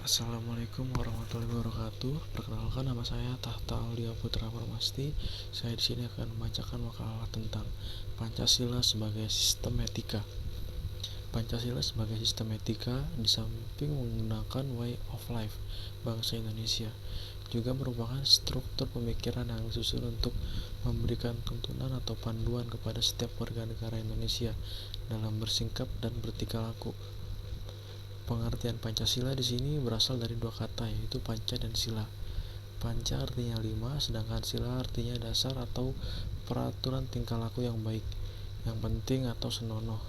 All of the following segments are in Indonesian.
Assalamualaikum warahmatullahi wabarakatuh. Perkenalkan, nama saya Tahta Aulia Putra Permasti. Saya di sini akan membacakan makalah tentang Pancasila sebagai sistem etika. Pancasila sebagai sistem etika di samping menggunakan way of life bangsa Indonesia, juga merupakan struktur pemikiran yang disusun untuk memberikan tuntunan atau panduan kepada setiap warga negara Indonesia dalam bersikap dan bertingkah laku. Pengertian Pancasila di sini berasal dari dua kata, yaitu panca dan sila. Panca artinya 5, sedangkan sila artinya dasar atau peraturan tingkah laku yang baik, yang penting atau senonoh.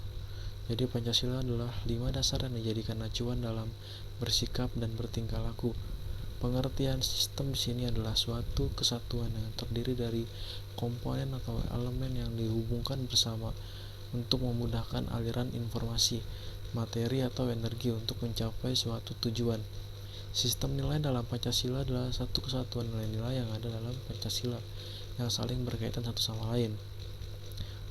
Jadi Pancasila adalah 5 dasar yang dijadikan acuan dalam bersikap dan bertingkah laku. Pengertian sistem di sini adalah suatu kesatuan yang terdiri dari komponen atau elemen yang dihubungkan bersama untuk memudahkan aliran informasi, materi atau energi untuk mencapai suatu tujuan. Sistem nilai dalam Pancasila adalah satu kesatuan nilai-nilai yang ada dalam Pancasila yang saling berkaitan satu sama lain.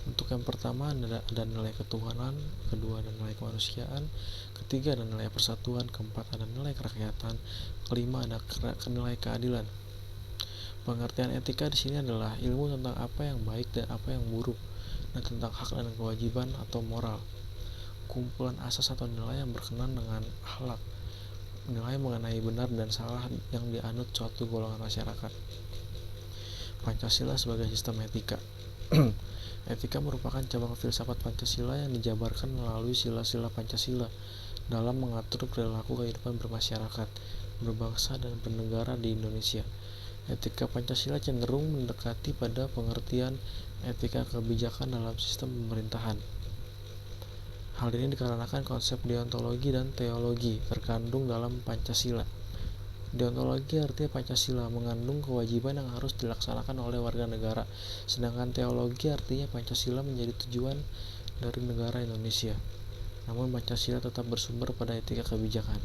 Untuk yang pertama ada nilai ketuhanan, kedua ada nilai kemanusiaan, ketiga ada nilai persatuan, keempat ada nilai kerakyatan, kelima ada nilai keadilan. Pengertian etika di sini adalah ilmu tentang apa yang baik dan apa yang buruk, dan tentang hak dan kewajiban atau moral. Kumpulan asas atau nilai yang berkenan dengan akhlak, nilai mengenai benar dan salah yang dianut suatu golongan masyarakat. Pancasila sebagai sistem etika. Etika merupakan cabang filsafat Pancasila yang dijabarkan melalui sila-sila Pancasila dalam mengatur perilaku kehidupan bermasyarakat, berbangsa, dan bernegara di Indonesia. Etika Pancasila cenderung mendekati pada pengertian etika kebijakan dalam sistem pemerintahan. Hal ini dikarenakan konsep deontologi dan teologi terkandung dalam Pancasila. Deontologi artinya Pancasila mengandung kewajiban yang harus dilaksanakan oleh warga negara, sedangkan teologi artinya Pancasila menjadi tujuan dari negara Indonesia. Namun Pancasila tetap bersumber pada etika kebijakan.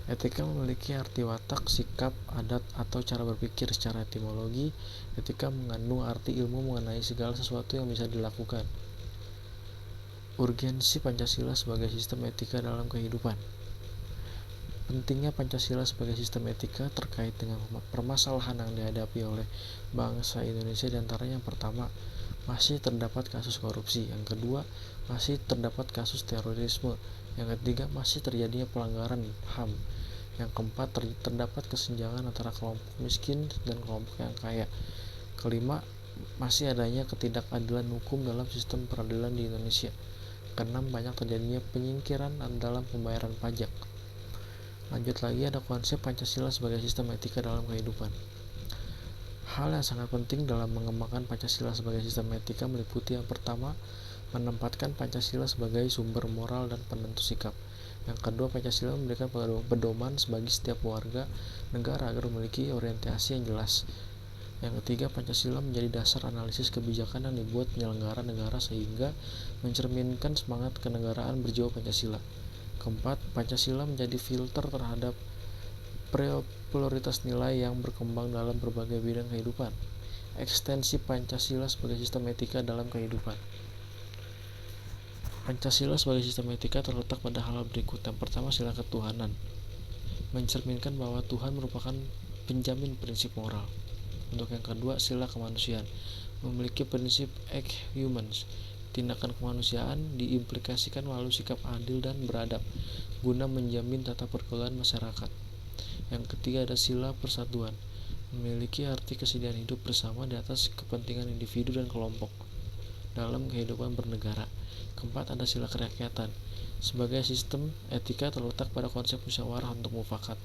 Etika memiliki arti watak, sikap, adat, atau cara berpikir. Secara etimologi, etika mengandung arti ilmu mengenai segala sesuatu yang bisa dilakukan. Urgensi Pancasila sebagai sistem etika dalam kehidupan. Pentingnya Pancasila sebagai sistem etika terkait dengan permasalahan yang dihadapi oleh bangsa Indonesia, diantaranya yang pertama, masih terdapat kasus korupsi, yang kedua, masih terdapat kasus terorisme, yang ketiga, masih terjadinya pelanggaran HAM, yang keempat, terdapat kesenjangan antara kelompok miskin dan kelompok yang kaya, kelima, masih adanya ketidakadilan hukum dalam sistem peradilan di Indonesia, keenam, banyak terjadinya penyingkiran dalam pembayaran pajak. Lanjut lagi, ada konsep Pancasila sebagai sistem etika dalam kehidupan. Hal yang sangat penting dalam mengembangkan Pancasila sebagai sistem etika meliputi yang pertama, menempatkan Pancasila sebagai sumber moral dan penentu sikap. Yang kedua, Pancasila memberikan pedoman bagi setiap warga negara agar memiliki orientasi yang jelas. Yang ketiga, Pancasila menjadi dasar analisis kebijakan yang dibuat penyelenggara negara sehingga mencerminkan semangat kenegaraan berjiwa Pancasila. Keempat, Pancasila menjadi filter terhadap prioritas nilai yang berkembang dalam berbagai bidang kehidupan. Ekstensi Pancasila sebagai sistem etika dalam kehidupan. Pancasila sebagai sistem etika terletak pada hal berikut. Yang pertama, sila ketuhanan, mencerminkan bahwa Tuhan merupakan penjamin prinsip moral. Untuk yang kedua, sila kemanusiaan, memiliki prinsip act humans, tindakan kemanusiaan diimplikasikan melalui sikap adil dan beradab guna menjamin tata pergaulan masyarakat. Yang ketiga, ada sila persatuan, memiliki arti kesediaan hidup bersama di atas kepentingan individu dan kelompok dalam kehidupan bernegara. Keempat, ada sila kerakyatan, sebagai sistem etika terletak pada konsep musyawarah untuk mufakat.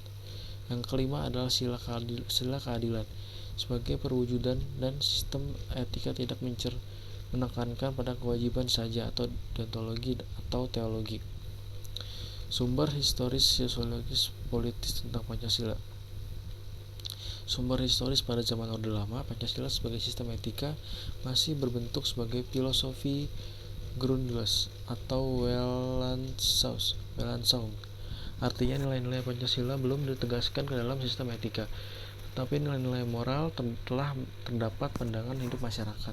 Yang kelima adalah sila keadilan, sebagai perwujudan dan sistem etika tidak menekankan pada kewajiban saja atau deontologi atau teologi. Sumber historis, sosiologis, politis tentang Pancasila. Sumber historis pada zaman Orde Lama, Pancasila sebagai sistem etika masih berbentuk sebagai filosofi Grundgesetz atau Weltanschauung. Artinya nilai-nilai Pancasila belum ditegaskan ke dalam sistem etika, tetapi nilai-nilai moral telah terdapat pandangan hidup masyarakat.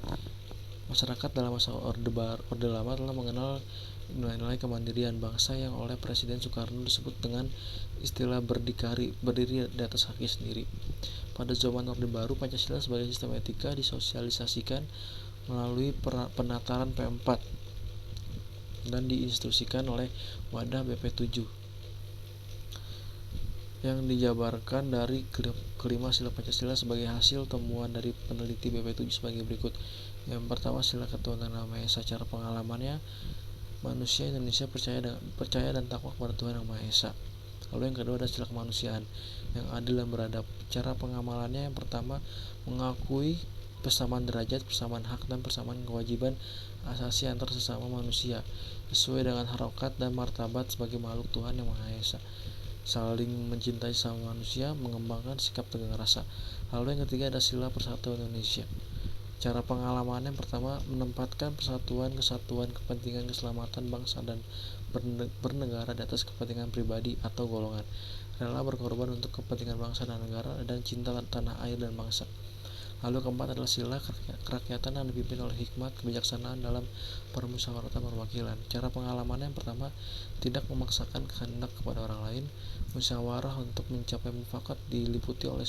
Masyarakat dalam masa Orde Lama telah mengenal nilai-nilai kemandirian bangsa yang oleh Presiden Soekarno disebut dengan istilah berdiri di atas kaki sendiri. Pada zaman Orde Baru, Pancasila sebagai sistem etika disosialisasikan melalui penataran P4 dan diinstruksikan oleh Wadah BP7 yang dijabarkan dari kelima sila Pancasila sebagai hasil temuan dari peneliti BP7 sebagai berikut. Yang pertama, sila ketuhanan Yang Maha Esa. Cara pengalamannya, manusia Indonesia percaya dan takwa kepada Tuhan Yang Maha Esa. Lalu yang kedua ada sila kemanusiaan yang adil dan beradab. Cara pengamalannya, yang pertama, mengakui persamaan derajat, persamaan hak, dan persamaan kewajiban asasi antar sesama manusia sesuai dengan harokat dan martabat sebagai makhluk Tuhan Yang Maha Esa. Saling mencintai sama manusia, mengembangkan sikap tegang rasa. Lalu yang ketiga ada sila persatuan Indonesia. Cara pengalamannya, yang pertama, menempatkan persatuan, kesatuan, kepentingan, keselamatan bangsa dan bernegara di atas kepentingan pribadi atau golongan, rela berkorban untuk kepentingan bangsa dan negara, dan cinta tanah air dan bangsa. Lalu keempat adalah sila kerakyatan yang dipimpin oleh hikmat kebijaksanaan dalam permusyawaratan perwakilan. Cara pengalamannya, yang pertama, tidak memaksakan kehendak kepada orang lain, musyawarah untuk mencapai mufakat diliputi oleh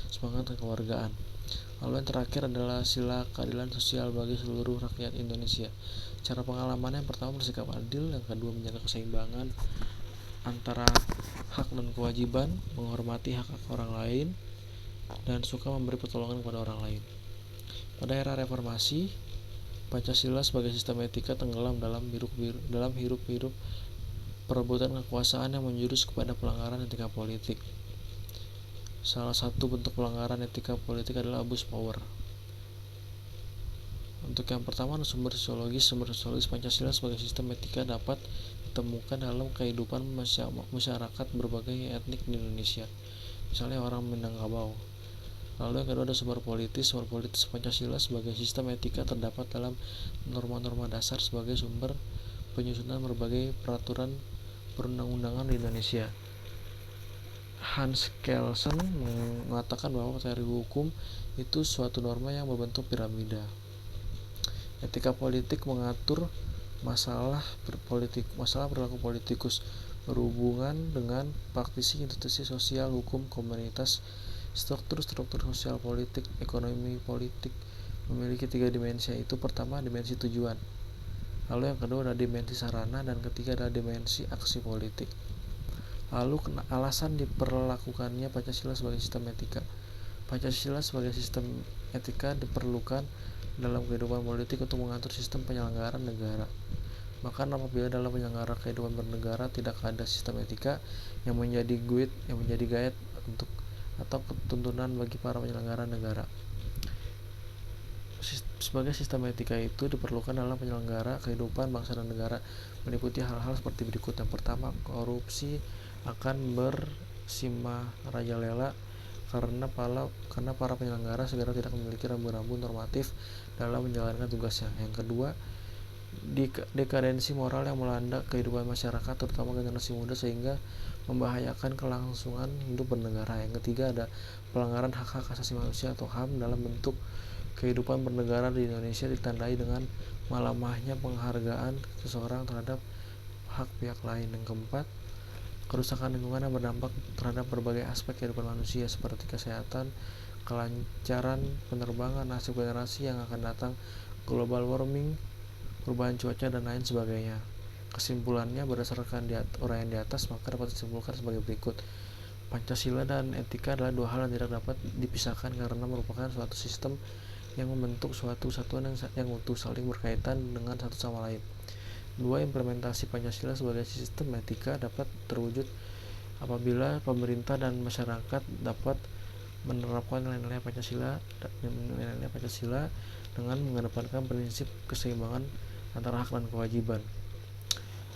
semangat kekeluargaan. Lalu yang terakhir adalah sila keadilan sosial bagi seluruh rakyat Indonesia. Cara pengalamannya, yang pertama, bersikap adil, yang kedua, menjaga keseimbangan antara hak dan kewajiban, menghormati hak orang lain, dan suka memberi pertolongan kepada orang lain. Pada era reformasi, Pancasila sebagai sistem etika tenggelam dalam hiruk-pikuk perebutan kekuasaan yang menjurus kepada pelanggaran etika politik. Salah satu bentuk pelanggaran etika politik adalah abuse power. Untuk yang pertama, sumber sosiologis Pancasila sebagai sistem etika dapat ditemukan dalam kehidupan masyarakat berbagai etnik di Indonesia, misalnya orang Minangkabau. Lalu yang kedua ada sumber politis Pancasila sebagai sistem etika terdapat dalam norma-norma dasar sebagai sumber penyusunan berbagai peraturan perundang-undangan di Indonesia. Hans Kelsen mengatakan bahwa teori hukum itu suatu norma yang berbentuk piramida. Etika politik mengatur masalah perilaku politikus berhubungan dengan praktisi institusi sosial, hukum, komunitas, struktur sosial politik, ekonomi politik memiliki tiga dimensi, yaitu pertama dimensi tujuan, lalu yang kedua adalah dimensi sarana, dan ketiga adalah dimensi aksi politik. Lalu alasan diperlakukannya Pancasila sebagai sistem etika. Pancasila sebagai sistem etika diperlukan dalam kehidupan politik untuk mengatur sistem penyelenggaraan negara. Bahkan apabila dalam penyelenggara kehidupan bernegara tidak ada sistem etika yang menjadi guide untuk atau tuntunan bagi para penyelenggara negara. Sebagai sistem etika itu diperlukan dalam penyelenggara kehidupan bangsa dan negara, meliputi hal-hal seperti berikut. Yang pertama, korupsi akan bersimarajalela karena para penyelenggara segera tidak memiliki rambu-rambu normatif dalam menjalankan tugasnya. Yang kedua, dekadensi moral yang melanda kehidupan masyarakat, terutama generasi muda, sehingga membahayakan kelangsungan hidup bernegara. Yang ketiga ada pelanggaran hak-hak asasi manusia atau HAM dalam bentuk kehidupan bernegara di Indonesia ditandai dengan melemahnya penghargaan seseorang terhadap hak pihak lain. Yang keempat, kerusakan lingkungan yang berdampak terhadap berbagai aspek kehidupan manusia seperti kesehatan, kelancaran penerbangan, nasib generasi yang akan datang, global warming, perubahan cuaca, dan lain sebagainya. Kesimpulannya, berdasarkan uraian di atas, maka dapat disimpulkan sebagai berikut. Pancasila dan etika adalah dua hal yang tidak dapat dipisahkan karena merupakan suatu sistem yang membentuk suatu satuan yang utuh, saling berkaitan dengan satu sama lain. Dua, implementasi Pancasila sebagai sistem etika dapat terwujud apabila pemerintah dan masyarakat dapat menerapkan nilai-nilai Pancasila dengan mengedepankan prinsip keseimbangan antara hak dan kewajiban.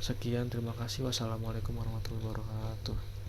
Sekian, terima kasih. Wassalamualaikum warahmatullahi wabarakatuh.